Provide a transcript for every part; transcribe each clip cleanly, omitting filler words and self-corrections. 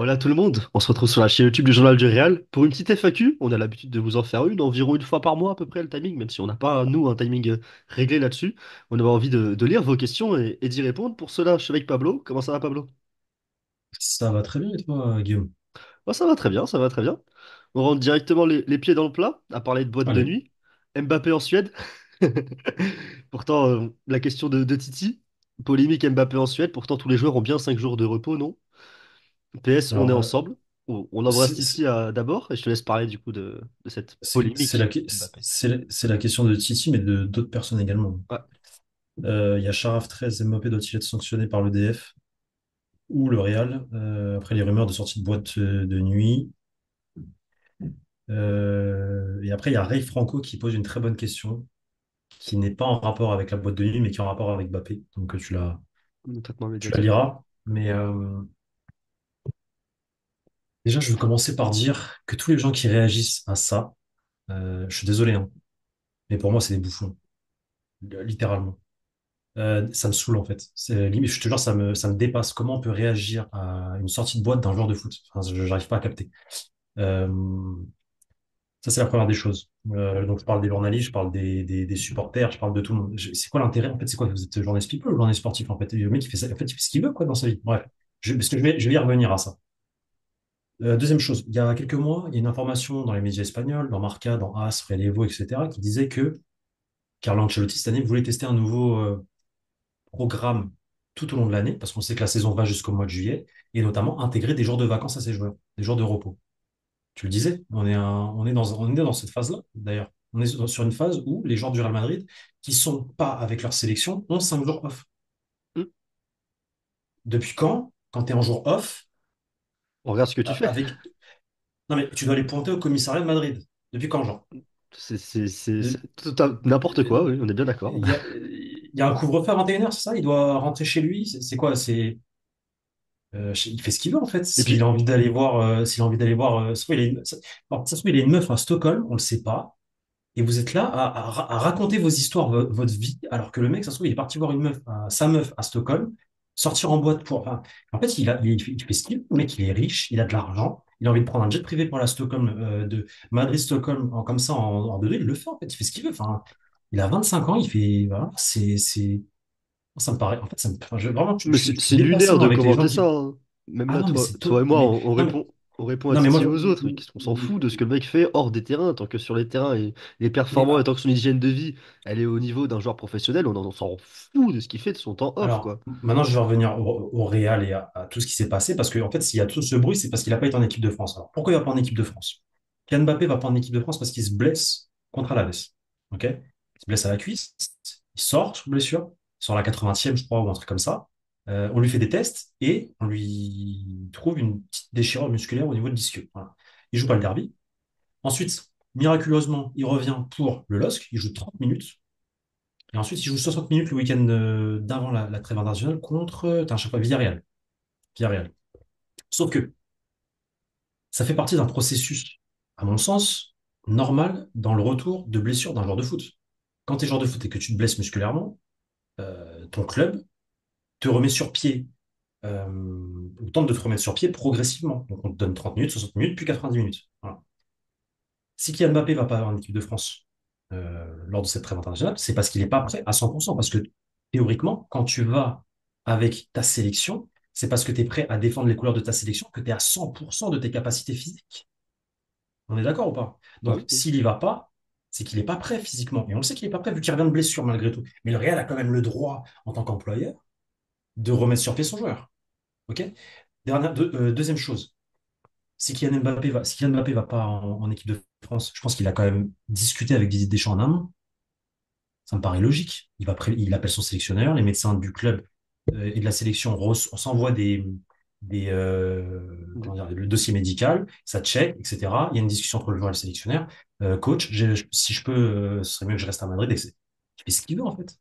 Hola tout le monde, on se retrouve sur la chaîne YouTube du Journal du Réal pour une petite FAQ. On a l'habitude de vous en faire une, environ une fois par mois à peu près le timing, même si on n'a pas, nous, un timing réglé là-dessus. On avait envie de lire vos questions et d'y répondre. Pour cela, je suis avec Pablo. Comment ça va, Pablo? Ça va très bien et toi, Guillaume? Moi, ça va très bien, ça va très bien. On rentre directement les pieds dans le plat, à parler de boîte de Allez. nuit. Mbappé en Suède. Pourtant, la question de Titi. Polémique Mbappé en Suède. Pourtant, tous les joueurs ont bien 5 jours de repos, non? PS, on est Alors, ensemble. On embrasse c'est Titi d'abord et je te laisse parler du coup de cette c'est la, polémique que- Mbappé. c'est la question de Titi, mais de d'autres personnes également. Ouais, Il y a Sharaf 13, Mbappé doit-il être sanctionné par l'EDF ou le Real après les rumeurs de sortie de boîte de nuit. Et après, il y a Ray Franco qui pose une très bonne question, qui n'est pas en rapport avec la boîte de nuit, mais qui est en rapport avec Mbappé. Donc, le traitement tu la médiatique. liras. Mais déjà, je veux commencer par dire que tous les gens qui réagissent à ça, je suis désolé, hein, mais pour moi, c'est des bouffons. Littéralement. Ça me saoule en fait. Je te jure, ça me dépasse. Comment on peut réagir à une sortie de boîte d'un joueur de foot? Enfin, j'arrive pas à capter. Euh, Ça, c'est la première des choses. Donc, je parle des journalistes, je parle des supporters, je parle de tout le monde. C'est quoi l'intérêt? En fait, c'est quoi? Vous êtes journaliste people ou journaliste sportif? En fait, le mec, il fait ça, en fait, il fait ce qu'il veut, quoi, dans sa vie. Bref. Parce que je vais y revenir à ça. Deuxième chose, il y a quelques mois, il y a une information dans les médias espagnols, dans Marca, dans AS, Relevo, etc., qui disait que Carlo Ancelotti, cette année, voulait tester un nouveau programme tout au long de l'année, parce qu'on sait que la saison va jusqu'au mois de juillet, et notamment intégrer des jours de vacances à ces joueurs, des jours de repos. Tu le disais, on est dans cette phase-là, d'ailleurs. On est sur une phase où les joueurs du Real Madrid, qui sont pas avec leur sélection, ont 5 jours off. Hmm. Depuis quand, quand tu es en jour off, On regarde ce que tu fais. avec... Non mais tu dois les pointer au commissariat de Madrid. Depuis quand, genre? C'est De- n'importe quoi, oui, on est bien d'accord. il y a un couvre-feu à 21h, c'est ça? Il doit rentrer chez lui? C'est quoi? Il fait ce qu'il veut en fait. Et puis, S'il a envie d'aller voir, ça se trouve, alors, ça se trouve, il a une meuf à Stockholm, on le sait pas, et vous êtes là à raconter vos histoires, votre vie, alors que le mec, ça se trouve, il est parti voir sa meuf à Stockholm, sortir en boîte pour. Enfin, en fait, il fait ce qu'il veut. Le mec, il est riche, il a de l'argent, il a envie de prendre un jet privé pour la Stockholm, de Madrid-Stockholm, comme ça, en 2 il le fait en fait, il fait ce qu'il veut. Enfin, il a 25 ans, il fait. Voilà, ça me paraît. En fait, enfin, vraiment, mais je suis c'est dépassé lunaire moi, de avec les gens commenter ça, qui. hein. Même Ah là, non, mais c'est toi et tout. moi, Non, mais, on répond à non, mais moi, Titi et aux autres. On s'en fout de ce que le mec fait hors des terrains, tant que sur les terrains il est mais, performant et tant que son hygiène de vie, elle est au niveau d'un joueur professionnel, on s'en fout de ce qu'il fait de son temps off, alors, quoi. maintenant, je vais revenir au Real et à tout ce qui s'est passé, parce qu'en fait, s'il y a tout ce bruit, c'est parce qu'il n'a pas été en équipe de France. Alors, pourquoi il va pas en équipe de France? Kylian Mbappé va pas en équipe de France parce qu'il se blesse contre Alaves. OK? Il se blesse à la cuisse, il sort sur blessure, il sort à la 80e, je crois, ou un truc comme ça. On lui fait des tests et on lui trouve une petite déchirure musculaire au niveau de l'ischio. Voilà. Il joue pas le derby. Ensuite, miraculeusement, il revient pour le LOSC, il joue 30 minutes. Et ensuite, il joue 60 minutes le week-end d'avant la trêve internationale contre, je sais pas, Villarreal. Villarreal. Sauf que ça fait partie d'un processus, à mon sens, normal dans le retour de blessure d'un joueur de foot. Quand tu es joueur de foot et que tu te blesses musculairement, ton club te remet sur pied, ou tente de te remettre sur pied progressivement. Donc on te donne 30 minutes, 60 minutes, puis 90 minutes. Voilà. Si Kylian Mbappé va pas en équipe de France lors de cette trêve internationale, c'est parce qu'il n'est pas prêt à 100%. Parce que théoriquement, quand tu vas avec ta sélection, c'est parce que tu es prêt à défendre les couleurs de ta sélection que tu es à 100% de tes capacités physiques. On est d'accord ou pas? Bah Donc, oui. s'il y va pas, c'est qu'il n'est pas prêt physiquement. Et on le sait qu'il n'est pas prêt vu qu'il revient de blessure malgré tout. Mais le Real a quand même le droit, en tant qu'employeur, de remettre sur pied son joueur. OK? Deuxième chose, si Kylian Mbappé va pas en équipe de France, je pense qu'il a quand même discuté avec Didier Deschamps en amont. Ça me paraît logique. Il appelle son sélectionneur, les médecins du club et de la sélection on s'envoie comment dire, le dossier médical, ça check, etc. Il y a une discussion entre le joueur et le sélectionneur. Coach, si je peux, ce serait mieux que je reste à Madrid. Il fait ce qu'il veut en fait.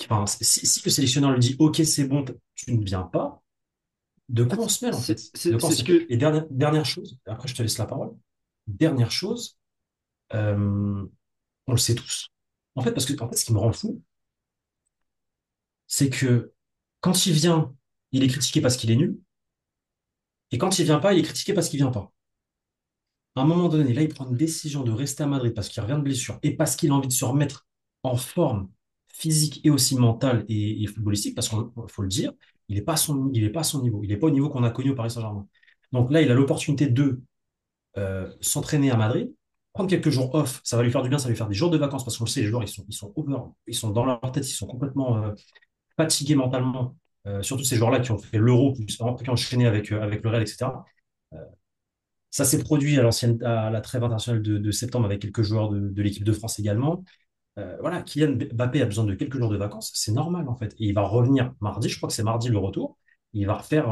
Enfin, si le sélectionneur lui dit OK, c'est bon, tu ne viens pas, de Ah, quoi on se mêle en fait? De quoi on c'est se ce mêle? que. Et dernière chose, après je te laisse la parole. Dernière chose, euh, on le sait tous. En fait, ce qui me rend fou, c'est que quand il vient, il est critiqué parce qu'il est nul. Et quand il vient pas, il est critiqué parce qu'il vient pas. À un moment donné, là, il prend une décision de rester à Madrid parce qu'il revient de blessure et parce qu'il a envie de se remettre en forme physique et aussi mentale et footballistique, parce qu'il faut le dire, il est pas à son niveau. Il n'est pas au niveau qu'on a connu au Paris Saint-Germain. Donc là, il a l'opportunité de s'entraîner à Madrid, prendre quelques jours off, ça va lui faire du bien, ça va lui faire des jours de vacances, parce qu'on le sait, les joueurs, ils sont dans leur tête, ils sont complètement fatigués mentalement, surtout ces joueurs-là qui ont fait l'Euro, qui ont enchaîné avec le Real, etc. Ça s'est produit à la trêve internationale de septembre avec quelques joueurs de l'équipe de France également. Voilà, Kylian Mbappé a besoin de quelques jours de vacances, c'est normal en fait. Et il va revenir mardi, je crois que c'est mardi le retour. Il va refaire,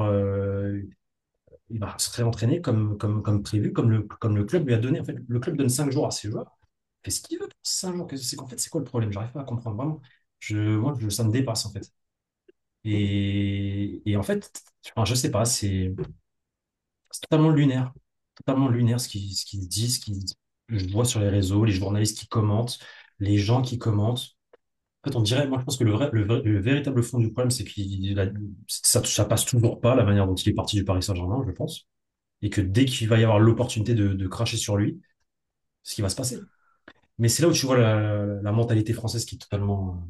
il va se réentraîner comme prévu, comme le club lui a donné. En fait, le club donne 5 jours à ses joueurs. Il fait ce qu'il veut pour 5 jours. C'est qu'en fait, c'est quoi le problème? J'arrive pas à comprendre vraiment. Ça me dépasse en fait. Et en fait, enfin, je sais pas, c'est totalement lunaire. Totalement lunaire ce qu'ils disent, je vois sur les réseaux, les journalistes qui commentent, les gens qui commentent. En fait, on dirait, moi, je pense que le véritable fond du problème, c'est que ça passe toujours pas la manière dont il est parti du Paris Saint-Germain, je pense. Et que dès qu'il va y avoir l'opportunité de cracher sur lui, ce qui va se passer. Mais c'est là où tu vois la mentalité française qui est totalement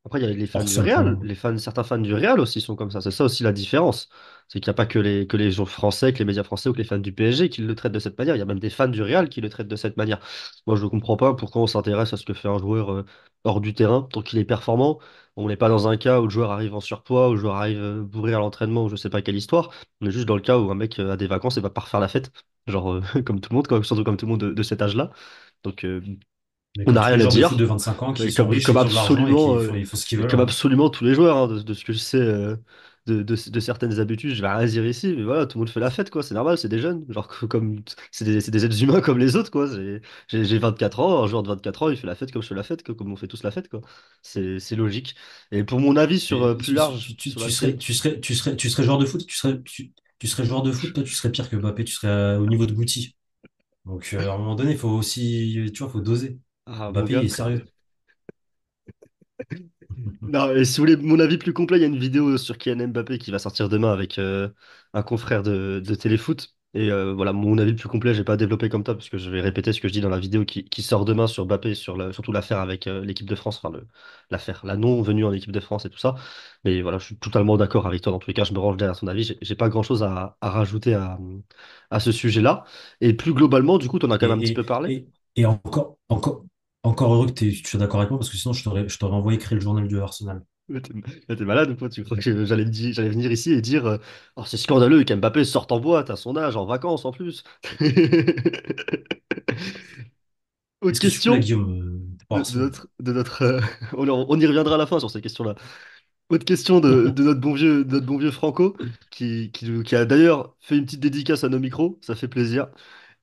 Après, il y a les fans hors du sol, Real. quoi. Certains fans du Real aussi sont comme ça. C'est ça aussi la différence. C'est qu'il n'y a pas que les gens français, que les médias français ou que les fans du PSG qui le traitent de cette manière. Il y a même des fans du Real qui le traitent de cette manière. Moi, je ne comprends pas pourquoi on s'intéresse à ce que fait un joueur hors du terrain tant qu'il est performant. On n'est pas dans un cas où le joueur arrive en surpoids, où le joueur arrive bourré à l'entraînement, ou je sais pas quelle histoire. On est juste dans le cas où un mec a des vacances et va pas refaire la fête. Genre, comme tout le monde, surtout comme tout le monde de cet âge-là. Donc, Mais on comme n'a tous rien les à joueurs de foot de dire. 25 ans qui Mais sont riches et comme qui ont de l'argent et absolument, ils font ce qu'ils mais veulent, comme hein. absolument tous les joueurs, hein, de ce que je sais de certaines habitudes, je vais rien dire ici, mais voilà, tout le monde fait la fête, quoi, c'est normal, c'est des jeunes, genre comme c'est des êtres humains comme les autres, quoi. J'ai 24 ans, un joueur de 24 ans, il fait la fête comme je fais la fête, quoi, comme on fait tous la fête, quoi. C'est logique. Et pour mon avis sur Mais plus large sur l'Alter, tu serais joueur de foot, tu serais joueur de foot, toi, tu serais pire que Mbappé, tu serais au niveau de Guti. Donc, à un moment donné, il faut aussi, tu vois, faut doser. ah mon Mbappé, il gars. est sérieux. Non, et si vous voulez mon avis plus complet, il y a une vidéo sur Kylian Mbappé qui va sortir demain avec un confrère de Téléfoot. Et voilà, mon avis le plus complet, j'ai pas développé comme ça parce que je vais répéter ce que je dis dans la vidéo qui sort demain sur Mbappé, surtout l'affaire avec l'équipe de France, enfin l'affaire, la non-venue en équipe de France et tout ça. Mais voilà, je suis totalement d'accord avec toi. Dans tous les cas, je me range derrière ton avis. J'ai pas grand-chose à rajouter à ce sujet-là. Et plus globalement, du coup, tu en as quand même un petit Et, peu parlé. et encore heureux que tu sois d'accord avec moi parce que sinon, je t'aurais envoyé écrire le journal de Arsenal. T'es malade ou quoi? Tu crois que j'allais venir ici et dire oh, c'est scandaleux qu'Mbappé sorte en boîte à son âge, en vacances en plus. Autre Est-ce que tu peux, là, question Guillaume, t'es pas Arsenal? de notre on y reviendra à la fin sur ces questions-là. Autre question de notre bon vieux Franco, qui a d'ailleurs fait une petite dédicace à nos micros, ça fait plaisir.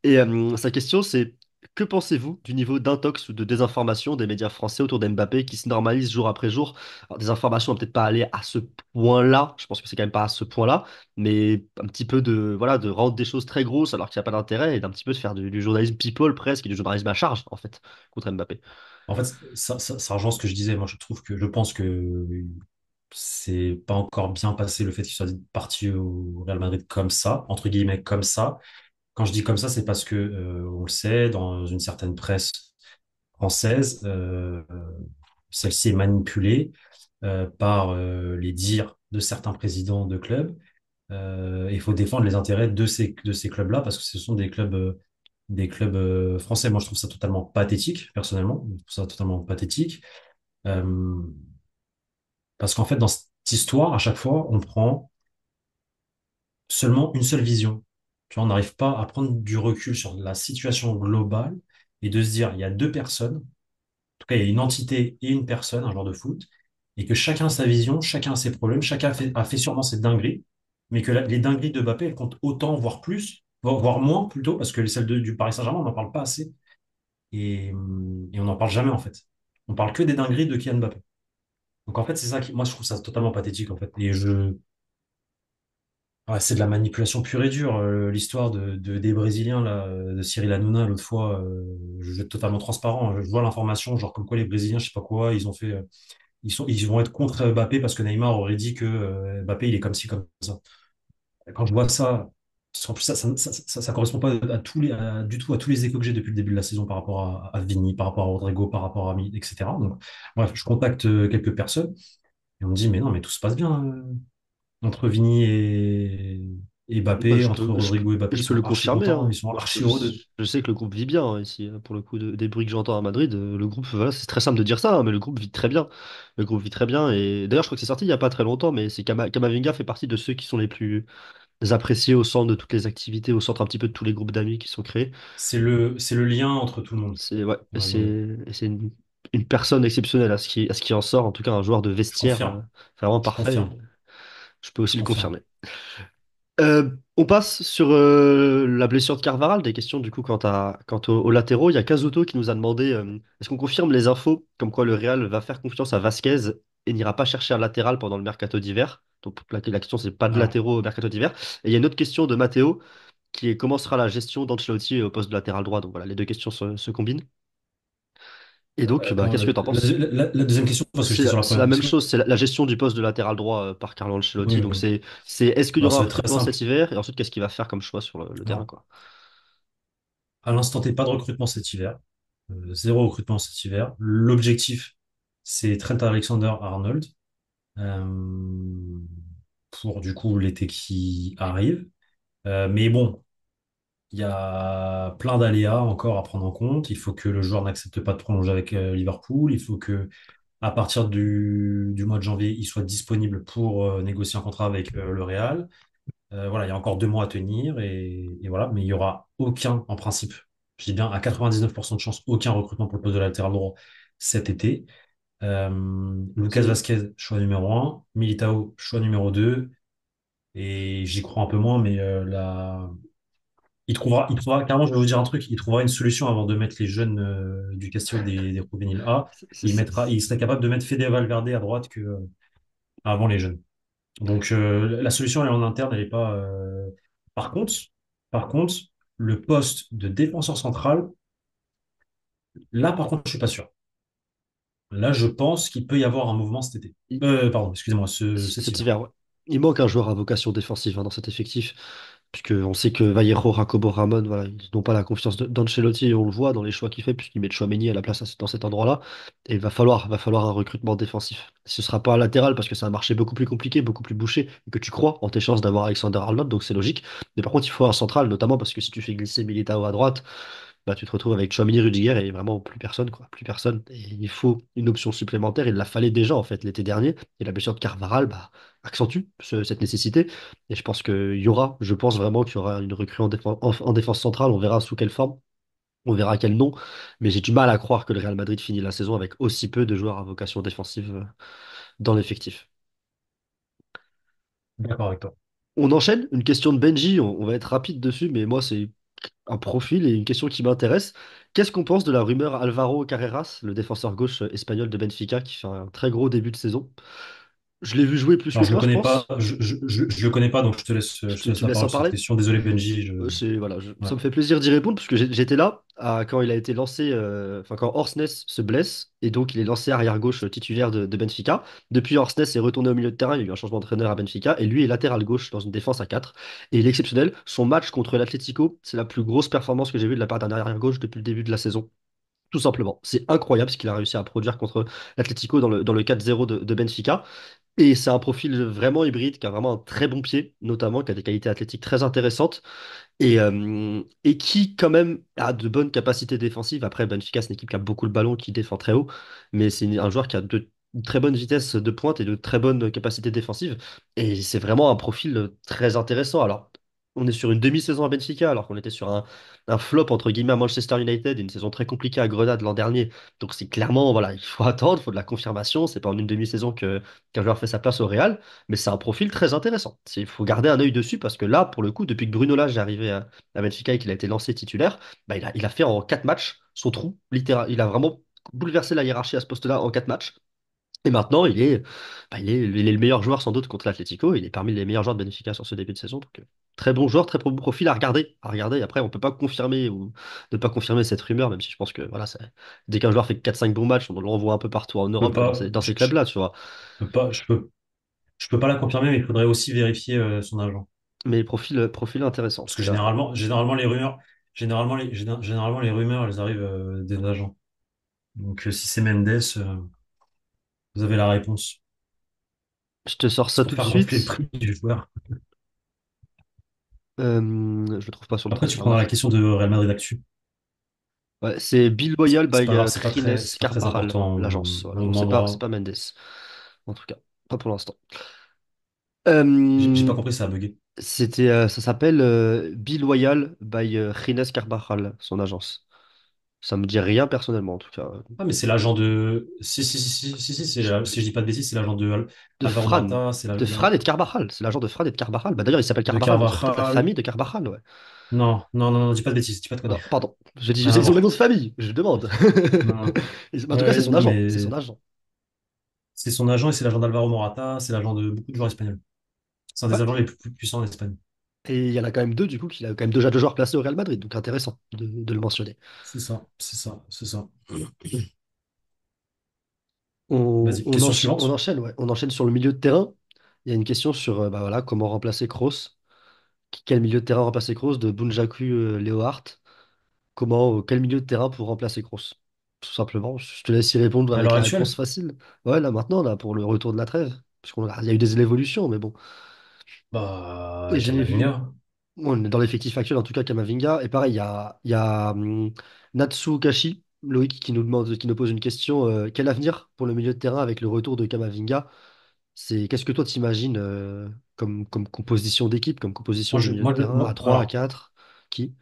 Et sa question, c'est que pensez-vous du niveau d'intox ou de désinformation des médias français autour d'Mbappé qui se normalisent jour après jour? Alors, des informations, on va peut-être pas aller à ce point-là, je pense que c'est quand même pas à ce point-là, mais un petit peu voilà, de rendre des choses très grosses alors qu'il n'y a pas d'intérêt et d'un petit peu de faire du journalisme people presque et du journalisme à charge, en fait, contre Mbappé. En fait, ça rejoint ce que je disais. Moi, je pense que c'est pas encore bien passé le fait qu'il soit parti au Real Madrid comme ça, entre guillemets, comme ça. Quand je dis comme ça, c'est parce que, on le sait, dans une certaine presse française, celle-ci est manipulée par les dires de certains présidents de clubs. Il faut défendre les intérêts de ces clubs-là parce que ce sont des clubs français. Moi, je trouve ça totalement pathétique, personnellement. Je trouve ça totalement pathétique. Euh, Parce qu'en fait, dans cette histoire, à chaque fois, on prend seulement une seule vision. Tu vois, on n'arrive pas à prendre du recul sur la situation globale et de se dire, il y a deux personnes, en tout cas, il y a une entité et une personne, un joueur de foot, et que chacun a sa vision, chacun a ses problèmes, chacun a fait sûrement ses dingueries, mais que les dingueries de Mbappé, elles comptent autant, voire plus, voire moins plutôt, parce que celles du Paris Saint-Germain, on n'en parle pas assez, et on n'en parle jamais en fait. On parle que des dingueries de Kylian Mbappé. Donc en fait, c'est ça qui, moi, je trouve ça totalement pathétique en fait. Ouais, c'est de la manipulation pure et dure. L'histoire des Brésiliens, là, de Cyril Hanouna, l'autre fois, je vais être totalement transparent. Je vois l'information, genre comme quoi les Brésiliens, je sais pas quoi, ils ont fait, ils vont être contre Mbappé parce que Neymar aurait dit que Mbappé, il est comme ci, comme ça. Quand je vois ça, parce qu'en plus, ça correspond pas du tout à tous les échos que j'ai depuis le début de la saison par rapport à Vini, par rapport à Rodrigo, par rapport à Mid, etc. Donc, bref, je contacte quelques personnes et on me dit, mais non, mais tout se passe bien entre Vini et Bah, Mbappé, entre Rodrigo et Mbappé, ils je peux sont le archi confirmer, contents, hein. ils sont Moi, archi heureux de. je sais que le groupe vit bien hein, ici, pour le coup, des bruits que j'entends à Madrid. Le groupe, voilà, c'est très simple de dire ça, hein, mais le groupe vit très bien. Le groupe vit très bien. Et d'ailleurs, je crois que c'est sorti il n'y a pas très longtemps, mais c'est Kamavinga fait partie de ceux qui sont les plus appréciés au centre de toutes les activités, au centre un petit peu de tous les groupes d'amis qui sont créés. C'est le lien entre tout le monde, C'est ouais, on va dire. c'est une personne exceptionnelle à ce qui en sort, en tout cas un joueur de Je vestiaire confirme, vraiment je parfait. confirme, Je peux aussi je le confirme. confirmer. On passe sur la blessure de Carvaral, des questions du coup quant aux latéraux. Il y a Kazuto qui nous a demandé est-ce qu'on confirme les infos comme quoi le Real va faire confiance à Vasquez et n'ira pas chercher un latéral pendant le mercato d'hiver. Donc la question c'est pas de Alors, latéraux au mercato d'hiver. Et il y a une autre question de Matteo qui est comment sera la gestion d'Ancelotti au poste de latéral droit. Donc voilà, les deux questions se combinent. Et donc bah, comment, qu'est-ce que tu en penses? la deuxième question, parce que j'étais sur la C'est la première même question. chose, c'est la gestion du poste de latéral droit par Carlo Ancelotti. Oui, Donc oui. c'est est-ce qu'il y Alors, aura un ça va être très recrutement simple. cet hiver et ensuite qu'est-ce qu'il va faire comme choix sur le terrain, Alors, quoi. à l'instant T, pas de recrutement cet hiver. Zéro recrutement cet hiver. L'objectif, c'est Trent Alexander-Arnold pour du coup l'été qui arrive. Mais bon, il y a plein d'aléas encore à prendre en compte. Il faut que le joueur n'accepte pas de prolonger avec Liverpool. Il faut que à partir du mois de janvier, il soit disponible pour négocier un contrat avec le Real. Voilà, il y a encore 2 mois à tenir et voilà, mais il y aura aucun, en principe, je dis bien à 99% de chance, aucun recrutement pour le poste de latéral droit cet été. Lucas C'est Vasquez, choix numéro un. Militao, choix numéro 2. Et j'y crois un peu moins, mais là, carrément, je vais vous dire un truc, il trouvera une solution avant de mettre les jeunes du Castillo des Juvéniles A. Il serait capable de mettre Fede Valverde à droite avant les jeunes. Donc la solution elle est en interne, elle est pas. Par contre, par contre, le poste de défenseur central, là par contre, je suis pas sûr. Là, je pense qu'il peut y avoir un mouvement cet été. Pardon, excusez-moi, cet cet hiver. hiver, ouais. Il manque un joueur à vocation défensive dans cet effectif, puisque on sait que Vallejo, Jacobo, Ramon, voilà, ils n'ont pas la confiance d'Ancelotti et on le voit dans les choix qu'il fait, puisqu'il met Tchouaméni à la place dans cet endroit-là. Et va falloir un recrutement défensif. Ce sera pas un latéral parce que c'est un marché beaucoup plus compliqué, beaucoup plus bouché, et que tu crois en tes chances d'avoir Alexander Arnold, donc c'est logique. Mais par contre, il faut un central, notamment parce que si tu fais glisser Militao à droite, bah, tu te retrouves avec Tchouaméni, Rudiger et vraiment plus personne, quoi. Plus personne. Et il faut une option supplémentaire. Il la fallait déjà, en fait, l'été dernier. Et la blessure de Carvaral, bah, accentue cette nécessité. Et je pense je pense vraiment qu'il y aura une recrue en défense centrale. On verra sous quelle forme. On verra quel nom. Mais j'ai du mal à croire que le Real Madrid finit la saison avec aussi peu de joueurs à vocation défensive dans l'effectif. D'accord avec toi. On enchaîne. Une question de Benji. On va être rapide dessus, mais moi, c'est un profil et une question qui m'intéresse. Qu'est-ce qu'on pense de la rumeur Alvaro Carreras, le défenseur gauche espagnol de Benfica, qui fait un très gros début de saison? Je l'ai vu jouer plus que Alors je le toi, je connais pas, pense. je le connais pas, donc je te laisse Tu me la laisses en parole sur cette parler? question. Désolé Benji, Voilà, ouais. ça me fait plaisir d'y répondre parce que j'étais là quand il a été lancé, enfin quand Orsnes se blesse et donc il est lancé arrière gauche titulaire de Benfica. Depuis, Orsnes est retourné au milieu de terrain, il y a eu un changement d'entraîneur à Benfica et lui est latéral gauche dans une défense à 4. Et il est exceptionnel. Son match contre l'Atlético, c'est la plus grosse performance que j'ai vue de la part d'un arrière gauche depuis le début de la saison. Tout simplement. C'est incroyable ce qu'il a réussi à produire contre l'Atlético dans le 4-0 de Benfica. Et c'est un profil vraiment hybride qui a vraiment un très bon pied, notamment qui a des qualités athlétiques très intéressantes et qui quand même a de bonnes capacités défensives. Après, Benfica, c'est une équipe qui a beaucoup le ballon, qui défend très haut, mais c'est un joueur qui a une très bonne vitesse de pointe et de très bonnes capacités défensives. Et c'est vraiment un profil très intéressant. Alors, on est sur une demi-saison à Benfica, alors qu'on était sur un flop entre guillemets à Manchester United, et une saison très compliquée à Grenade l'an dernier. Donc c'est clairement, voilà, il faut attendre, il faut de la confirmation. C'est pas en une demi-saison qu'un joueur fait sa place au Real. Mais c'est un profil très intéressant. Il faut garder un œil dessus parce que là, pour le coup, depuis que Bruno Lage est arrivé à Benfica et qu'il a été lancé titulaire, bah, il a fait en 4 matchs son trou, littéral. Il a vraiment bouleversé la hiérarchie à ce poste-là en 4 matchs. Et maintenant, il est le meilleur joueur sans doute contre l'Atlético. Il est parmi les meilleurs joueurs de Benfica sur ce début de saison. Donc, très bon joueur, très bon profil à regarder. À regarder. Et après, on peut pas confirmer ou ne pas confirmer cette rumeur, même si je pense que voilà, dès qu'un joueur fait 4-5 bons matchs, on l'envoie un peu partout en Je peux Europe pas, dans ces clubs-là, tu vois. je peux pas la confirmer, mais il faudrait aussi vérifier son agent. Mais profil intéressant en Parce tout que cas. généralement les rumeurs, généralement les rumeurs, elles arrivent des agents. Donc si c'est Mendes, vous avez la réponse. Je te sors C'est ça pour tout de faire gonfler le suite. prix du joueur. Je le trouve pas sur le Après, tu prendras la Transfermarkt. question de Real Madrid Actu. Ouais, c'est Bill Boyle C'est by pas grave, Gines c'est pas très Carbajal, important. l'agence. Voilà. On Donc c'est demandera. pas Mendes, en tout cas, pas pour l'instant. J'ai pas Euh, compris, ça a bugué. ça s'appelle Bill Loyal by Gines Carbajal, son agence. Ça me dit rien personnellement en tout cas. Ah, mais c'est l'agent de. Si, si je dis pas de bêtises, c'est l'agent de De Alvaro Fran, Morata, c'est de Fran et de Carvajal. C'est l'agent de Fran et de Carvajal. Bah, d'ailleurs, il s'appelle de Carvajal, donc c'est peut-être la Carvajal. famille de Carvajal, ouais. Non, dis pas de bêtises, dis pas de Non, conneries. pardon. Je Rien sais à qu'ils ont le voir. nom de famille, je demande. Non. En tout cas, c'est Ouais, son non, agent, c'est mais son agent. c'est son agent et c'est l'agent d'Alvaro Morata, c'est l'agent de beaucoup de joueurs espagnols. C'est un des Ouais. agents les plus puissants en Espagne. Et il y en a quand même deux, du coup, qu'il a quand même déjà deux joueurs placés au Real Madrid, donc intéressant de le mentionner. C'est ça. On, Vas-y, question on suivante. enchaîne, ouais. On enchaîne sur le milieu de terrain. Il y a une question sur bah, voilà, comment remplacer Kroos. Quel milieu de terrain remplacer Kroos de Bunjaku Léo Hart. Quel milieu de terrain pour remplacer Kroos? Tout simplement. Je te laisse y répondre À avec l'heure la réponse actuelle, facile. Ouais, là maintenant, là, pour le retour de la trêve. Il y a eu des évolutions, mais bon. Et bah, j'ai vu, Camavinga. on est dans l'effectif actuel, en tout cas, Kamavinga. Et pareil, il y a Natsu Kashi, Loïc, qui nous pose une question. Quel avenir pour le milieu de terrain avec le retour de Kamavinga? Qu'est-ce que toi t'imagines comme composition d'équipe, comme composition de milieu de terrain, à 3 à 4 qui?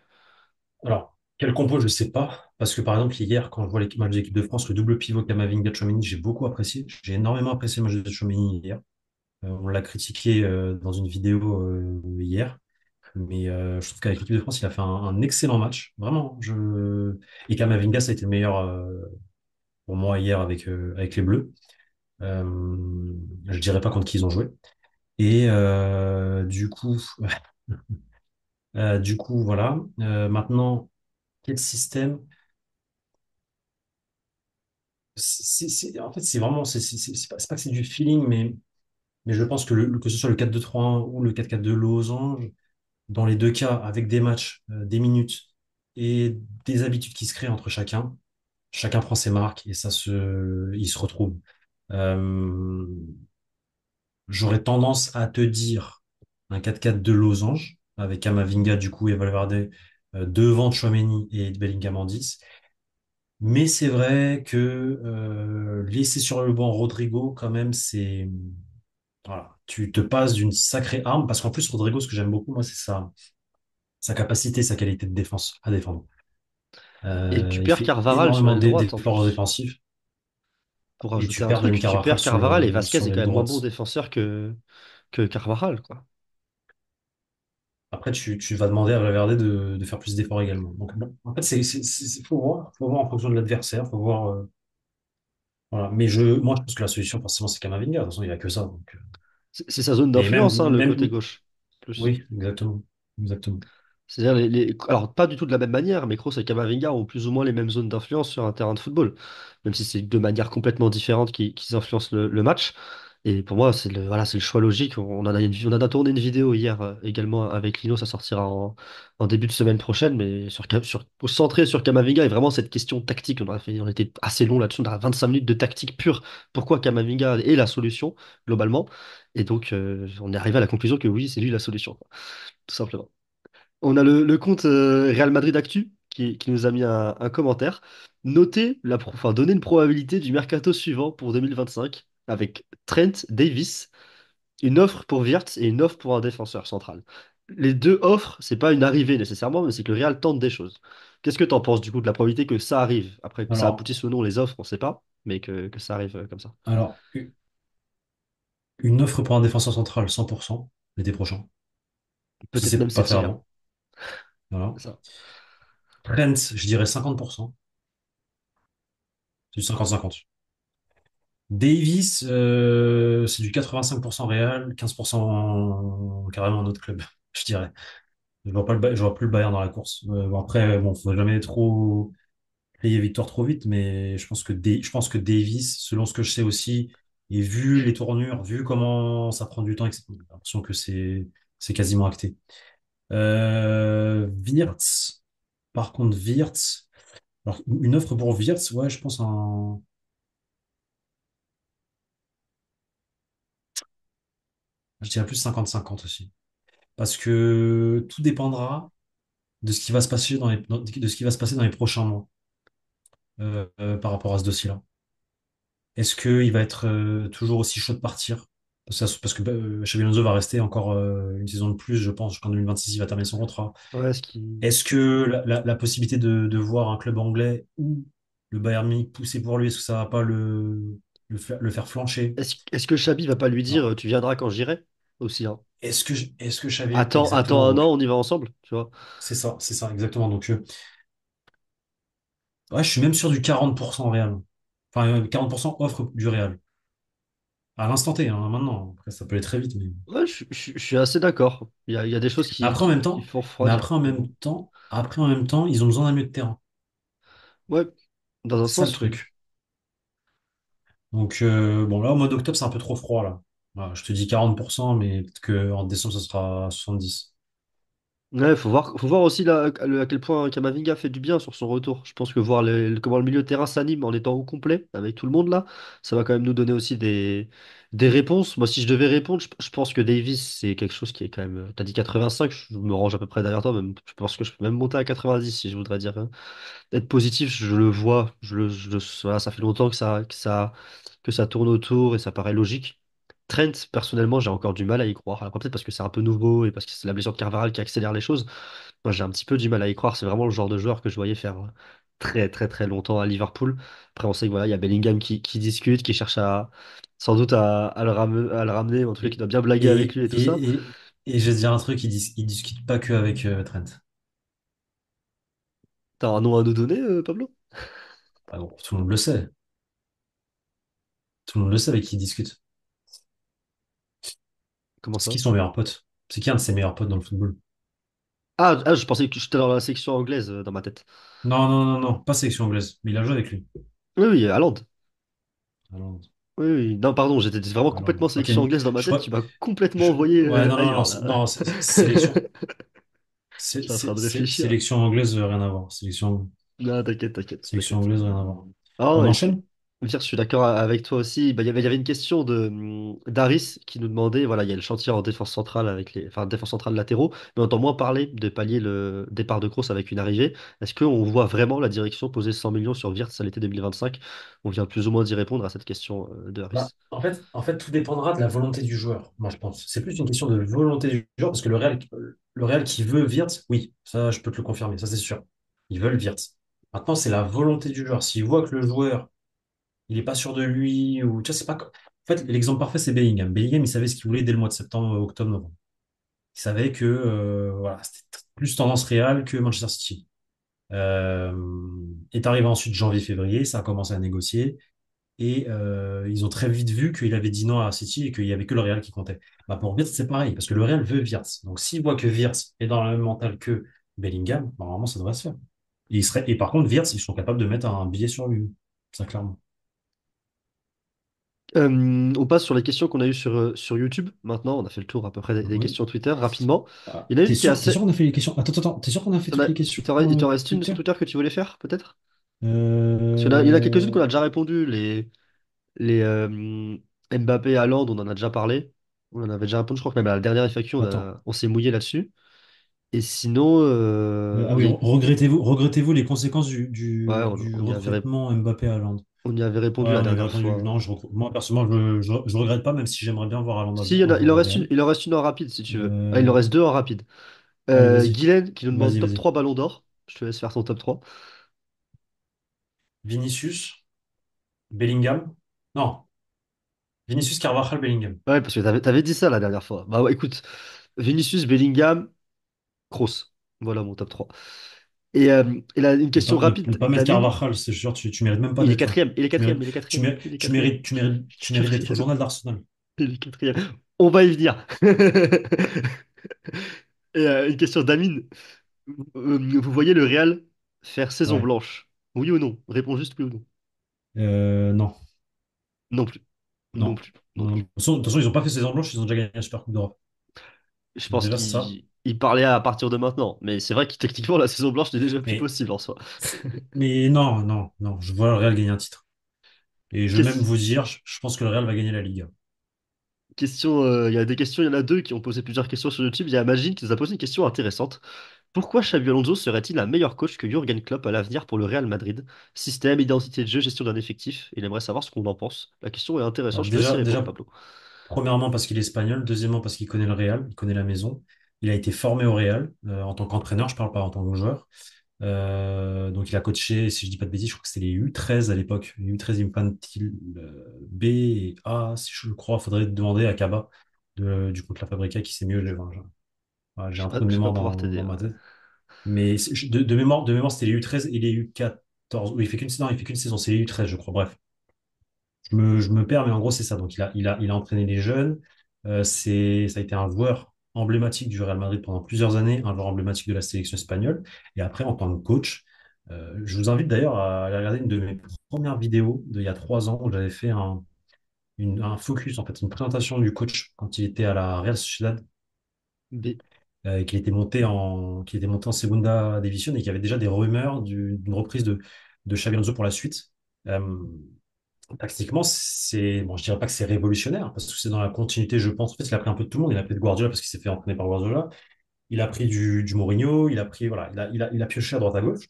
Alors, quel compo, je sais pas. Parce que par exemple, hier, quand je vois l'équipe match d'équipe de France, le double pivot Camavinga Tchouaméni, j'ai beaucoup apprécié. J'ai énormément apprécié le match de Tchouaméni hier. On l'a critiqué dans une vidéo hier. Mais je trouve qu'avec l'équipe de France, il a fait un excellent match. Vraiment. Et Camavinga, ça a été le meilleur pour moi hier avec les Bleus. Je dirais pas contre qui ils ont joué. Et du coup, voilà. Maintenant, quel système? En fait, c'est vraiment, c'est pas que c'est du feeling, mais je pense que que ce soit le 4-2-3-1 ou le 4-4-2 losange, dans les deux cas, avec des matchs, des minutes et des habitudes qui se créent entre chacun prend ses marques et il se retrouve. Euh, J'aurais tendance à te dire un 4-4-2 losange avec Camavinga du coup et Valverde devant Tchouaméni et Bellingham en 10. Mais c'est vrai que laisser sur le banc Rodrigo, quand même, c'est voilà, tu te passes d'une sacrée arme parce qu'en plus Rodrigo, ce que j'aime beaucoup, moi, c'est sa capacité, sa qualité de défense à défendre. Et tu Il perds fait Carvaral sur énormément l'aile droite en d'efforts plus. défensifs Pour et rajouter tu un perds Dani truc, tu Carvajal perds Carvaral et Vasquez sur est quand l'aile même moins droite. bon défenseur que Carvaral, quoi. Après, tu vas demander à Valverde de faire plus d'efforts également. Donc, bon, en fait, faut voir en fonction de l'adversaire, faut voir. Voilà. Mais moi, je pense que la solution, forcément, c'est Camavinga. De toute façon, il n'y a que ça. Donc, C'est sa zone et d'influence, hein, le côté gauche. Plus. oui, exactement. Exactement. C'est-à-dire, alors pas du tout de la même manière, mais Kroos et Camavinga ont plus ou moins les mêmes zones d'influence sur un terrain de football, même si c'est deux manières complètement différentes qui influencent le match. Et pour moi, voilà, c'est le choix logique. On en a tourné une vidéo hier également avec Lino, ça sortira en début de semaine prochaine, mais centré sur Camavinga et vraiment cette question tactique. On était assez long là-dessus, on a 25 minutes de tactique pure. Pourquoi Camavinga est la solution, globalement? Et donc, on est arrivé à la conclusion que oui, c'est lui la solution, quoi, tout simplement. On a le compte Real Madrid Actu qui nous a mis un commentaire. Enfin, donner une probabilité du mercato suivant pour 2025 avec Trent Davis, une offre pour Wirtz et une offre pour un défenseur central. Les deux offres, c'est pas une arrivée nécessairement, mais c'est que le Real tente des choses. Qu'est-ce que tu en penses du coup de la probabilité que ça arrive? Après que ça Alors, aboutisse ou non, les offres, on sait pas, mais que ça arrive comme ça. alors, une offre pour un défenseur central 100% l'été prochain, si Peut-être même c'est pas fait cet hiver. avant. Voilà. C'est ça. Trent, je dirais 50%. C'est du 50-50. Davis, c'est du 85% Real, 15% carrément un autre club, je dirais. Je vois plus le Bayern dans la course. Bon, après, bon, faut jamais trop crier victoire trop vite, mais je pense que Davis, selon ce que je sais aussi, et vu les tournures, vu comment ça prend du temps, etc., j'ai l'impression que C'est quasiment acté. Wirtz, par contre, Wirtz, alors, une offre pour Wirtz, ouais, je pense je dirais plus 50-50 aussi. Parce que tout dépendra de ce qui va se passer de ce qui va se passer dans les prochains mois par rapport à ce dossier-là. Est-ce qu'il va être toujours aussi chaud de partir? Parce que Xabi Alonso va rester encore une saison de plus, je pense, jusqu'en 2026, il va terminer son contrat. Ouais, ce qui... Est-ce que la possibilité de voir un club anglais ou le Bayern Munich pousser pour lui, est-ce que ça va pas le faire flancher? Est-ce que Xabi va pas lui dire Non. tu viendras quand j'irai aussi, hein. Est-ce que Xavi, Attends exactement, un an, donc on y va ensemble, tu vois. c'est ça, exactement. Donc, ouais, je suis même sûr du 40% Real. Enfin, 40% offre du Real. À l'instant T, hein, maintenant. Après, ça peut aller très vite, mais. Ouais, je suis assez d'accord. Il y a des choses Après, en même qui temps, font mais refroidir. Mais bon. après, en même temps, ils ont besoin d'un milieu de terrain. Ouais, dans un C'est ça le sens, oui. truc. Donc, bon, là, au mois d'octobre, c'est un peu trop froid, là. Voilà, je te dis 40%, mais peut-être qu'en décembre, ça sera 70. Ouais, faut voir aussi à quel point Kamavinga fait du bien sur son retour. Je pense que voir comment le milieu de terrain s'anime en étant au complet avec tout le monde là, ça va quand même nous donner aussi des réponses. Moi, si je devais répondre, je pense que Davis, c'est quelque chose qui est quand même. T'as dit 85, je me range à peu près derrière toi, même, je pense que je peux même monter à 90 si je voudrais dire, hein. Être positif, je le vois. Voilà, ça fait longtemps que ça tourne autour et ça paraît logique. Trent, personnellement, j'ai encore du mal à y croire. Après, peut-être parce que c'est un peu nouveau et parce que c'est la blessure de Carvajal qui accélère les choses. Moi, j'ai un petit peu du mal à y croire. C'est vraiment le genre de joueur que je voyais faire très, très, très longtemps à Liverpool. Après, on sait que voilà, il y a Bellingham qui discute, qui cherche sans doute à le ramener, ou en tout cas, qui Et, doit bien blaguer avec et, lui et tout ça. et, et je vais te dire un truc, ils discutent pas que avec Trent. T'as un nom à nous donner, Pablo? Ah bon, tout le monde le sait. Tout le monde le sait avec qui ils discutent. Comment C'est qui ça? son meilleur pote? C'est qui un de ses meilleurs potes dans le football? Je pensais que j'étais dans la section anglaise dans ma tête. Non, non, non, non, pas sélection anglaise, mais il a joué avec lui. Oui, oui, Haaland. Alors, Oui, oui. Non, pardon, j'étais vraiment complètement ok, sélection anglaise dans ma je tête. Tu crois. m'as complètement envoyé Ouais, non, non, non, ailleurs, là. non, sélection, J'étais en train de réfléchir. sélection anglaise, rien à voir. Non, t'inquiète, t'inquiète, Sélection t'inquiète. anglaise, rien à voir. Ah On ouais, enchaîne? Virg, je suis d'accord avec toi aussi. Bah, il y avait une question de d'Aris qui nous demandait, voilà, il y a le chantier en défense centrale avec enfin, défense centrale latéraux, mais on entend moins parler de pallier le départ de Kroos avec une arrivée. Est-ce qu'on voit vraiment la direction poser 100 millions sur Wirtz à l'été 2025? On vient plus ou moins d'y répondre à cette question de Bah, Aris. en fait, tout dépendra de la volonté du joueur, moi je pense. C'est plus une question de volonté du joueur, parce que le Real qui veut Wirtz, oui, ça je peux te le confirmer, ça c'est sûr. Ils veulent Wirtz. Maintenant, c'est la volonté du joueur. S'il voit que le joueur, il n'est pas sûr de lui, ou tu vois, c'est pas. En fait, l'exemple parfait, c'est Bellingham. Bellingham, il savait ce qu'il voulait dès le mois de septembre, octobre, novembre. Il savait que voilà, c'était plus tendance Real que Manchester City. Euh, est arrivé ensuite janvier-février, ça a commencé à négocier. Et ils ont très vite vu qu'il avait dit non à City et qu'il n'y avait que le Real qui comptait. Bah pour Wirtz, c'est pareil, parce que le Real veut Wirtz. Donc s'il voit que Wirtz est dans le même mental que Bellingham, normalement ça devrait se faire. Et par contre, Wirtz, ils sont capables de mettre un billet sur lui. Ça, clairement. On passe sur les questions qu'on a eues sur YouTube. Maintenant, on a fait le tour à peu près des Oui. questions Twitter rapidement. Ah, Il y en a t'es une qui est sûr, t'es sûr assez. qu'on a fait les questions? Attends, attends, t'es sûr qu'on a fait toutes les questions Il t'en reste une sur Twitter? Twitter que tu voulais faire, peut-être? Parce il y en a quelques-unes qu'on Euh... a déjà répondu. Les Mbappé, Haaland, on en a déjà parlé. On en avait déjà répondu. Je crois que même à la dernière FAQ, Attends. on s'est mouillé là-dessus. Et sinon, Ah oui, regrettez-vous les conséquences du, ouais, du, du recrutement Mbappé-Haaland? on y avait répondu Ouais, la on y avait dernière répondu. fois. Non, moi, personnellement, je regrette pas, même si j'aimerais bien voir Haaland Si, au Real. il en reste une en rapide si tu veux. Ah, il en Euh, reste deux en rapide. Allez, vas-y. Guylaine qui nous demande Vas-y, top vas-y. 3 ballons d'or. Je te laisse faire ton top 3. Vinicius, Bellingham. Non, Vinicius, Carvajal, Bellingham. Ouais, parce que t'avais dit ça la dernière fois. Bah ouais, écoute, Vinicius, Bellingham, Kroos. Voilà mon top 3. Et là, une question Ne rapide pas mettre d'Amine. Carvajal, c'est sûr, tu mérites même pas d'être là. Il est Tu quatrième, mérites, il est tu quatrième, mérites, il est tu quatrième. mérites, tu mérites, Il est tu mérites d'être au quatrième. journal d'Arsenal. Il est quatrième. On va y venir. Et une question d'Amine. Vous voyez le Real faire saison Ouais. blanche? Oui ou non? Réponds juste oui ou non. Non, Non plus. Non non. plus. Non Non, non. plus. De toute façon, ils n'ont pas fait saison blanche, ils ont déjà gagné la Super Coupe d'Europe. Je Donc pense déjà, c'est ça. qu'il parlait à partir de maintenant. Mais c'est vrai que techniquement, la saison blanche n'est déjà plus Mais, possible en soi. mais non, non, non, je vois le Real gagner un titre. Et je vais même Ques- vous dire, je pense que le Real va gagner la Liga. Question, il y a des questions, il y en a deux qui ont posé plusieurs questions sur YouTube. Il y a Magine qui nous a posé une question intéressante. Pourquoi Xabi Alonso serait-il un meilleur coach que Jürgen Klopp à l'avenir pour le Real Madrid? Système, identité de jeu, gestion d'un effectif. Il aimerait savoir ce qu'on en pense. La question est intéressante, Alors je te laisse y répondre, déjà, Pablo. premièrement parce qu'il est espagnol, deuxièmement parce qu'il connaît le Real, il connaît la maison. Il a été formé au Real en tant qu'entraîneur, je parle pas en tant que joueur. Donc il a coaché, si je dis pas de bêtises, je crois que c'était les U13 à l'époque, les U13 Infantil B et A, si je le crois. Faudrait demander à Kaba du coup de la Fabrica qui sait mieux. Voilà, j'ai un trou de Je vais pas mémoire pouvoir dans t'aider, ouais. ma tête. Mais de mémoire, c'était les U13 et les U14. Oui, il fait qu'une saison, il fait qu'une saison, c'est les U13, je crois. Bref. Je me perds, mais en gros, c'est ça. Donc, il a entraîné les jeunes. Ça a été un joueur emblématique du Real Madrid pendant plusieurs années, un joueur emblématique de la sélection espagnole. Et après, en tant que coach, je vous invite d'ailleurs à aller regarder une de mes premières vidéos d'il y a 3 ans où j'avais fait un focus, en fait, une présentation du coach quand il était à la Real Sociedad, B. qui était monté en Segunda División et qui avait déjà des rumeurs d'une reprise de Xabi Alonso pour la suite. Euh, Tactiquement, bon, je dirais pas que c'est révolutionnaire, parce que c'est dans la continuité, je pense. En fait, il a pris un peu de tout le monde. Il a pris de Guardiola parce qu'il s'est fait entraîner par Guardiola. Il a pris du Mourinho. Il a pris, voilà, il a pioché à droite à gauche.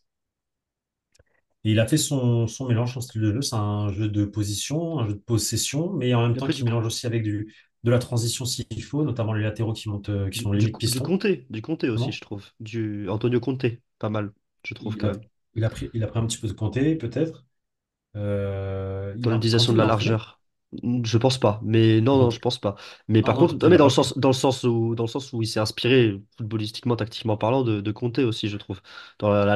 Et il a fait son mélange, son style de jeu. C'est un jeu de position, un jeu de possession, mais en même Il a temps pris qui mélange aussi avec de la transition s'il faut, notamment les latéraux qui montent, qui sont limite pistons. Du Conte aussi, je Comment? trouve. Du Antonio Conte, pas mal, je trouve Il quand a, même. il a pris un petit peu de Kanté, peut-être. Dans l'utilisation Kanté, de il la a entraîné? largeur. Je pense pas, mais non, non, Non. je pense pas. Mais Ah par non, contre, Kanté, non, il mais a pas pris. dans le sens où il s'est inspiré footballistiquement, tactiquement parlant, de Conte aussi, je trouve. Dans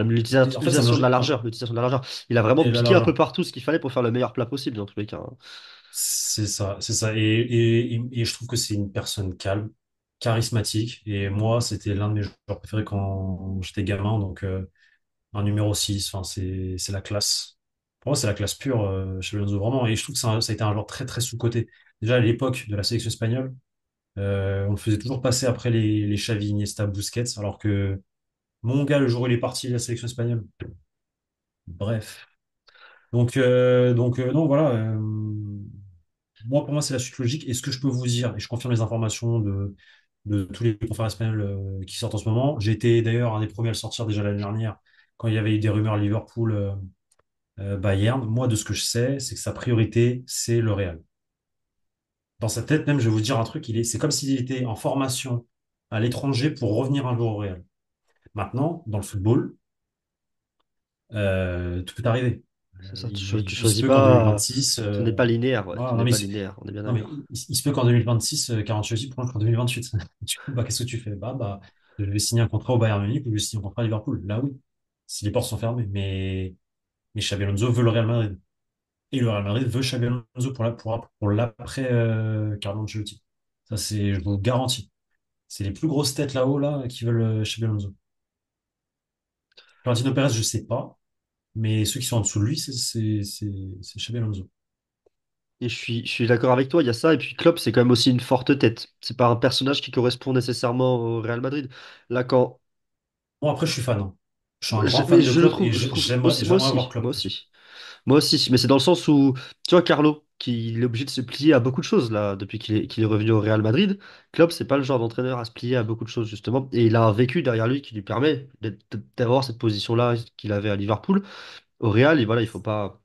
En fait, ça l'utilisation de la mélangeait. largeur, l'utilisation de la largeur. Il a vraiment Et la piqué un peu largeur. partout ce qu'il fallait pour faire le meilleur plat possible, dans tous les cas, hein. C'est ça, c'est ça. Et je trouve que c'est une personne calme, charismatique. Et moi, c'était l'un de mes joueurs préférés quand j'étais gamin. Donc, un numéro 6 enfin, c'est la classe. Pour moi, c'est la classe pure chez Alonso, vraiment. Et je trouve que ça a été un joueur très, très sous-coté. Déjà, à l'époque de la sélection espagnole, on le faisait toujours passer après les Xavi, Iniesta, Busquets, alors que mon gars, le jour où il est parti de la sélection espagnole, bref. Donc, non, voilà. Moi, pour moi, c'est la suite logique. Et ce que je peux vous dire, et je confirme les informations de tous les confrères espagnols qui sortent en ce moment, j'ai été d'ailleurs un des premiers à le sortir déjà l'année dernière, quand il y avait eu des rumeurs Liverpool, Bayern. Moi, de ce que je sais, c'est que sa priorité, c'est le Real. Dans sa tête, même, je vais vous dire un truc, c'est comme s'il était en formation à l'étranger pour revenir un jour au Real. Maintenant, dans le football, tout peut arriver. C'est ça, tu Il se choisis peut qu'en pas. 2026, Ce n'est pas linéaire, ouais. Ce voilà, non, n'est mais pas linéaire, on est bien non, mais d'accord. il se peut qu'en 2026, Ancelotti prolonge qu'en 2028. Du coup, bah, qu'est-ce que tu fais? Je vais signer un contrat au Bayern Munich ou je vais signer un contrat à Liverpool. Là, oui, si les portes sont fermées. Mais Xabi Alonso veut le Real Madrid. Et le Real Madrid veut Xabi Alonso pour l'après Carlo Ancelotti. Ça, je vous le garantis. C'est les plus grosses têtes là-haut, là, qui veulent Xabi Alonso. Florentino Pérez, je sais pas. Mais ceux qui sont en dessous de lui, c'est Xabi Alonso. Et je suis d'accord avec toi, il y a ça. Et puis Klopp, c'est quand même aussi une forte tête. C'est pas un personnage qui correspond nécessairement au Real Madrid. Là, quand. Bon, après, je suis fan, hein. Je suis un grand Mais fan de Klopp et je trouve j'aimerais avoir moi Klopp. aussi. Moi aussi, mais c'est dans le sens où, tu vois, Carlo, qui il est obligé de se plier à beaucoup de choses, là, depuis qu'il est revenu au Real Madrid. Klopp, c'est pas le genre d'entraîneur à se plier à beaucoup de choses, justement. Et il a un vécu derrière lui qui lui permet d'avoir cette position-là qu'il avait à Liverpool. Au Real, et voilà, il faut pas.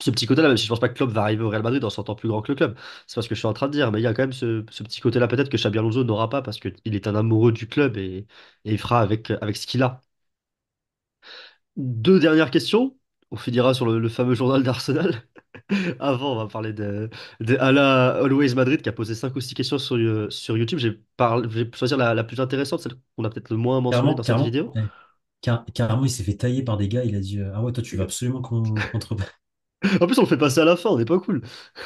Ce petit côté-là, même si je pense pas que Klopp va arriver au Real Madrid en sortant plus grand que le club, c'est pas ce que je suis en train de dire, mais il y a quand même ce petit côté-là peut-être que Xabi Alonso n'aura pas parce qu'il est un amoureux du club et il fera avec ce qu'il a. Deux dernières questions. On finira sur le fameux journal d'Arsenal. Avant, on va parler de Ala Always Madrid qui a posé 5 ou 6 questions sur YouTube. Je vais choisir la plus intéressante, celle qu'on a peut-être le moins mentionnée Carrément, dans cette carrément, vidéo. carrément, il s'est fait tailler par des gars. Il a dit ah ouais, toi, tu veux absolument qu'on te. En plus, on le fait passer à la fin, on n'est pas cool.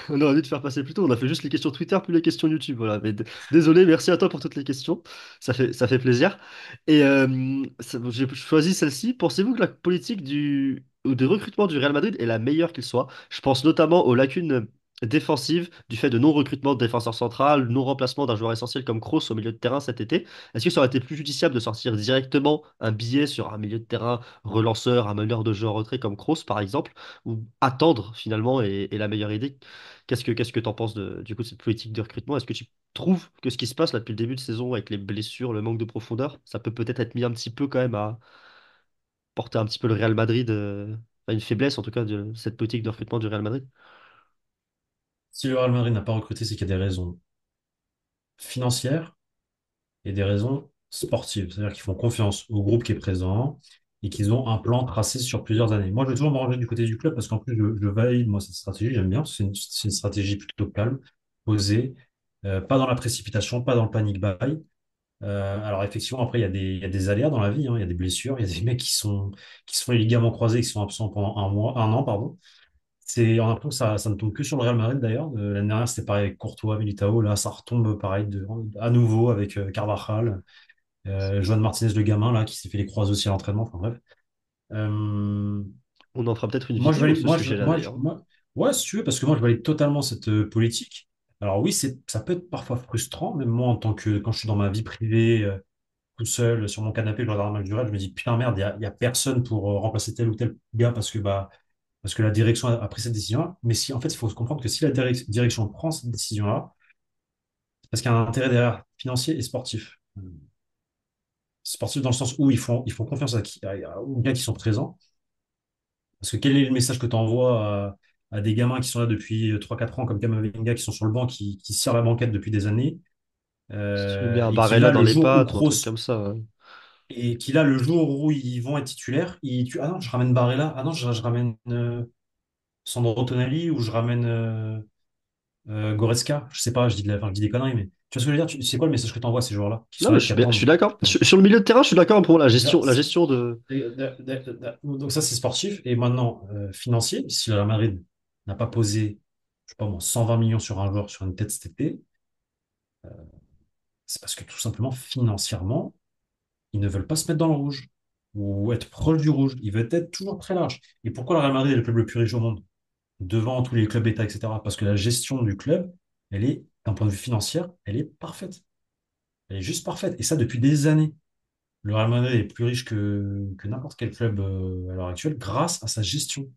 On aurait dû te faire passer plus tôt. On a fait juste les questions Twitter plus les questions YouTube. Voilà. Mais désolé, merci à toi pour toutes les questions. Ça fait plaisir. Et j'ai choisi celle-ci. Pensez-vous que la politique du recrutement du Real Madrid est la meilleure qu'il soit? Je pense notamment aux lacunes défensive du fait de non-recrutement de défenseur central, non-remplacement d'un joueur essentiel comme Kroos au milieu de terrain cet été. Est-ce que ça aurait été plus judiciable de sortir directement un billet sur un milieu de terrain relanceur, un meneur de jeu en retrait comme Kroos par exemple, ou attendre finalement est la meilleure idée? Qu'est-ce que t'en penses du coup de cette politique de recrutement? Est-ce que tu trouves que ce qui se passe là depuis le début de saison avec les blessures, le manque de profondeur, ça peut peut-être être mis un petit peu quand même à porter un petit peu le Real Madrid, à une faiblesse en tout cas de cette politique de recrutement du Real Madrid? Si le Real Madrid n'a pas recruté, c'est qu'il y a des raisons financières et des raisons sportives. C'est-à-dire qu'ils font confiance au groupe qui est présent et qu'ils ont un plan tracé sur plusieurs années. Moi, je vais toujours me ranger du côté du club parce qu'en plus, je valide moi cette stratégie. J'aime bien. C'est une stratégie plutôt calme, posée, pas dans la précipitation, pas dans le panic buy. Alors effectivement, après, il y a des aléas dans la vie, hein. Il y a des blessures, il y a des mecs qui se font les ligaments croisés, qui sont absents pendant un mois, un an, pardon. On a l'impression que ça ne tombe que sur le Real Madrid d'ailleurs. L'année dernière, c'était pareil avec Courtois, Militao. Là, ça retombe pareil à nouveau avec Carvajal, Joan Martinez, le gamin, là, qui s'est fait les croises aussi à l'entraînement. Enfin bref. Euh, On en fera peut-être une vidéo à ce sujet-là d'ailleurs. ouais, si tu veux, parce que moi, je valide totalement cette politique. Alors oui, ça peut être parfois frustrant, même moi, quand je suis dans ma vie privée, tout seul sur mon canapé, je regarde un match du Real, je me dis putain merde, il y a personne pour remplacer tel ou tel gars parce que la direction a pris cette décision-là. Mais si en fait, il faut se comprendre que si la direction prend cette décision-là, c'est parce qu'il y a un intérêt derrière financier et sportif. Sportif dans le sens où ils font confiance aux gars qui sont présents. Parce que quel est le message que tu envoies à des gamins qui sont là depuis 3 4 ans, comme Kamavinga, qui sont sur le banc, qui tirent la banquette depuis des années, Si tu lui mets un et qui Barella là, dans le les jour où pattes ou un truc Kroos comme ça, ouais. et qui là, le jour où ils vont être titulaires, ah non, je ramène Barella, ah non, je ramène Sandro Tonali ou je ramène Goretzka. Je sais pas, enfin, je dis des conneries, mais tu vois ce que je veux dire? C'est quoi le message que tu envoies à ces joueurs-là qui Non, sont mais là, qui je suis attendent? d'accord. Attends. Sur le milieu de terrain, je suis d'accord pour Là, la gestion de. donc ça, c'est sportif. Et maintenant, financier, si le Real Madrid n'a pas posé, je sais pas moi, 120 millions sur un joueur, sur une tête cet été, c'est parce que tout simplement, financièrement, ils ne veulent pas se mettre dans le rouge ou être proche du rouge. Ils veulent être toujours très large. Et pourquoi le Real Madrid est le club le plus riche au monde? Devant tous les clubs État, etc. Parce que la gestion du club, elle est, d'un point de vue financier, elle est parfaite. Elle est juste parfaite. Et ça, depuis des années. Le Real Madrid est plus riche que n'importe quel club à l'heure actuelle grâce à sa gestion.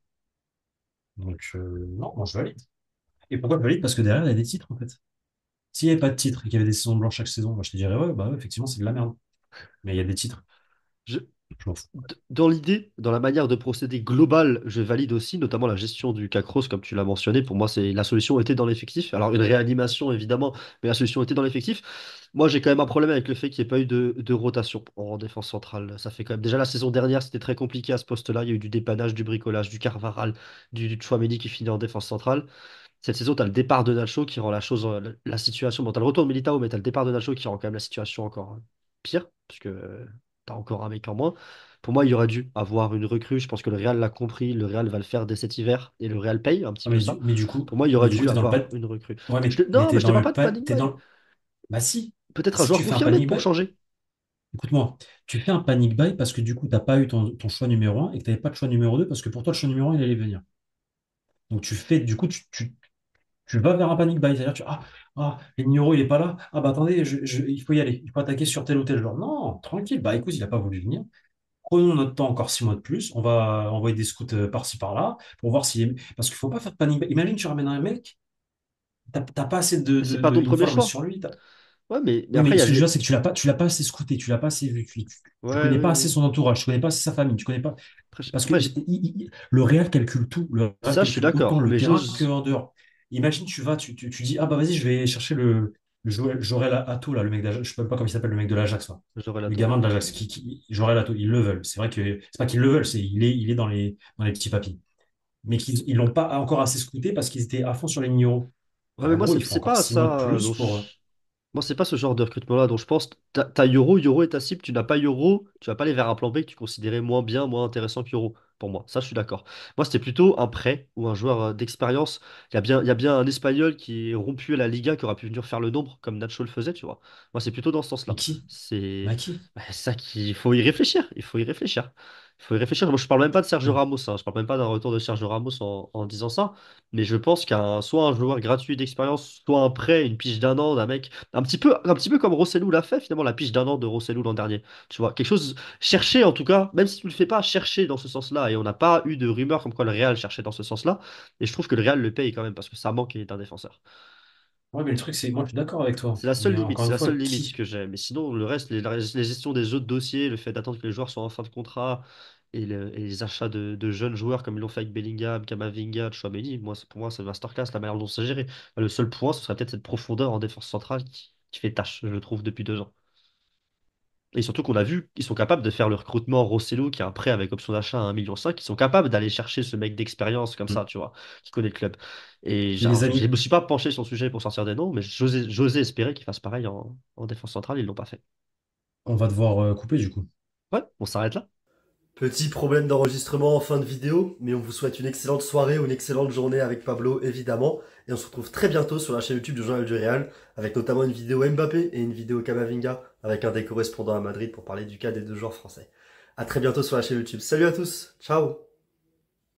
Donc, non, moi je valide. Et pourquoi je valide? Parce que derrière, il y a des titres, en fait. S'il n'y avait pas de titres et qu'il y avait des saisons blanches chaque saison, moi je te dirais, ouais, bah ouais, effectivement, c'est de la merde. Mais il y a des titres. Je, Je m'en fous. Dans l'idée, dans la manière de procéder globale, je valide aussi, notamment la gestion du cas Kroos, comme tu l'as mentionné. Pour moi, c'est la solution était dans l'effectif. Alors, une réanimation, évidemment, mais la solution était dans l'effectif. Moi, j'ai quand même un problème avec le fait qu'il n'y ait pas eu de rotation en défense centrale. Ça fait quand même. Déjà, la saison dernière, c'était très compliqué à ce poste-là. Il y a eu du dépannage, du bricolage, du Carvaral, du Tchouaméni qui finit en défense centrale. Cette saison, tu as le départ de Nacho qui rend la chose, la situation. Bon, tu as le retour de Militao, mais tu as le départ de Nacho qui rend quand même la situation encore pire, parce que tu as encore un mec en moins. Pour moi, il y aurait dû avoir une recrue. Je pense que le Real l'a compris. Le Real va le faire dès cet hiver. Et le Real paye un petit Ah, peu ça. Pour moi, il y aurait dû t'es dans le avoir pat. une recrue. Ouais, mais Non, t'es mais je te dans parle pas le de pat. panic T'es buy. dans. Bah si. Peut-être un Si joueur tu fais un confirmé panic pour buy, changer. écoute-moi, tu fais un panic buy parce que du coup, t'as pas eu ton choix numéro un et que t'avais pas de choix numéro 2 parce que pour toi, le choix numéro un il allait venir. Donc tu fais, du coup, tu vas vers un panic buy, c'est-à-dire Ligno, il est pas là. Ah bah attendez, il faut y aller, il faut attaquer sur tel ou tel joueur. Non, tranquille, bah écoute, il a pas voulu venir. Prenons notre temps encore 6 mois de plus, on va envoyer des scouts par-ci par-là pour voir si. Parce qu'il faut pas faire de panic buy. Imagine, tu ramènes un mec, t'as pas assez Mais c'est pas ton premier d'informes choix. sur lui. Ouais, mais Oui, après, mais il y a ce que je veux dire, les. c'est que tu l'as pas assez scouté, tu l'as pas assez vu, tu Ouais, connais oui, pas assez oui. son entourage, tu connais pas assez sa famille, tu connais pas. Après, Parce que après, le Real calcule tout. Le Real ça, je suis calcule autant d'accord. le Mais terrain que j'ose. en dehors. Imagine, tu dis, ah bah vas-y, je vais chercher Jorel Atto, là, le mec d'Ajax, je sais même pas comment il s'appelle, le mec de l'Ajax, là. J'aurais la Le tour, ouais. gamin de l'Ajax, Jorel Atto, ils le veulent. C'est vrai que c'est pas qu'ils le veulent, il est dans les petits papiers. Mais ils l'ont pas encore assez scouté parce qu'ils étaient à fond sur les Niro. Ouais, mais Bah moi, gros, il faut c'est encore pas 6 mois de ça plus dont pour. moi, c'est pas ce genre de recrutement-là dont je pense. T'as Euro, Euro est ta cible. Tu n'as pas Euro, tu vas pas aller vers un plan B que tu considérais moins bien, moins intéressant qu'Euro. Pour moi, ça, je suis d'accord. Moi, c'était plutôt un prêt ou un joueur d'expérience. Il y a bien un Espagnol qui est rompu à la Liga qui aura pu venir faire le nombre comme Nacho le faisait, tu vois. Moi, c'est plutôt dans ce Mais sens-là. qui? C'est Bah qui? bah, c'est ça qu'il faut y réfléchir. Il faut y réfléchir. faut y réfléchir. Moi, je parle même pas de Sergio Hmm. Ramos, hein. Je parle même pas d'un retour de Sergio Ramos en disant ça. Mais je pense soit un joueur gratuit d'expérience, soit un prêt, une pige d'un an d'un mec, un petit peu comme Rossellou l'a fait finalement, la pige d'un an de Rossellou l'an dernier. Tu vois, quelque chose chercher en tout cas, même si tu le fais pas, chercher dans ce sens-là. Et on n'a pas eu de rumeurs comme quoi le Real cherchait dans ce sens-là. Et je trouve que le Real le paye quand même parce que ça manque d'un défenseur. Ouais, mais le truc, c'est, moi, je suis d'accord avec toi. Mais encore C'est une la seule fois, limite que j'ai. Mais sinon, le reste, les gestions des autres dossiers, le fait d'attendre que les joueurs soient en fin de contrat et les achats de jeunes joueurs comme ils l'ont fait avec Bellingham, Camavinga, Tchouaméni, pour moi, c'est masterclass la manière dont c'est géré. Le seul point, ce serait peut-être cette profondeur en défense centrale qui fait tâche, je trouve, depuis 2 ans. Et surtout qu'on a vu qu'ils sont capables de faire le recrutement Rosselló, qui est un prêt avec option d'achat à 1,5 million. Ils sont capables d'aller chercher ce mec d'expérience comme hmm. ça, tu vois, qui connaît le club. Et Mais les je amis, me suis pas penché sur le sujet pour sortir des noms, mais j'osais espérer qu'ils fassent pareil en défense centrale, ils l'ont pas fait. on va devoir couper du coup. Ouais, on s'arrête là. Petit problème d'enregistrement en fin de vidéo, mais on vous souhaite une excellente soirée ou une excellente journée avec Pablo, évidemment. Et on se retrouve très bientôt sur la chaîne YouTube du Journal du Real, avec notamment une vidéo Mbappé et une vidéo Camavinga, avec un des correspondants à Madrid pour parler du cas des deux joueurs français. À très bientôt sur la chaîne YouTube. Salut à tous, ciao!